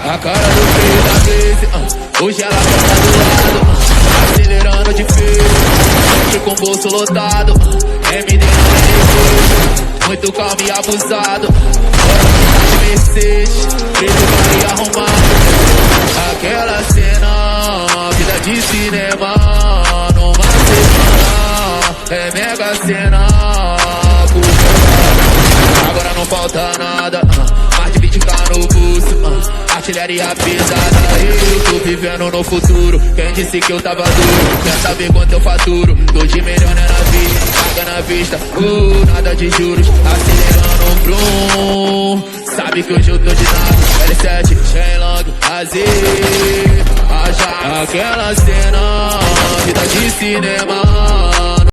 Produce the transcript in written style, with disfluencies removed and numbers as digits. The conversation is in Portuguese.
A cara do feio da Blaze, hoje ela tá do lado, acelerando de feio, sempre com o bolso lotado. MD não é depois, muito calmo e abusado. Bora de Mercedes, preto vai arrumado. Aquela cena, vida de cinema, numa semana, é mega cena. Agora não falta nada, mais de 20k no bolso, artilharia pesada. Eu tô vivendo no futuro, quem disse que eu tava duro? Quer saber quanto eu faturo? 2 milhões na vida, paga na vista, nada de juros, acelerando o brum. Sabe que hoje eu tô de nada, L7, Shenlong, AZ, aquela cena, vida de cinema.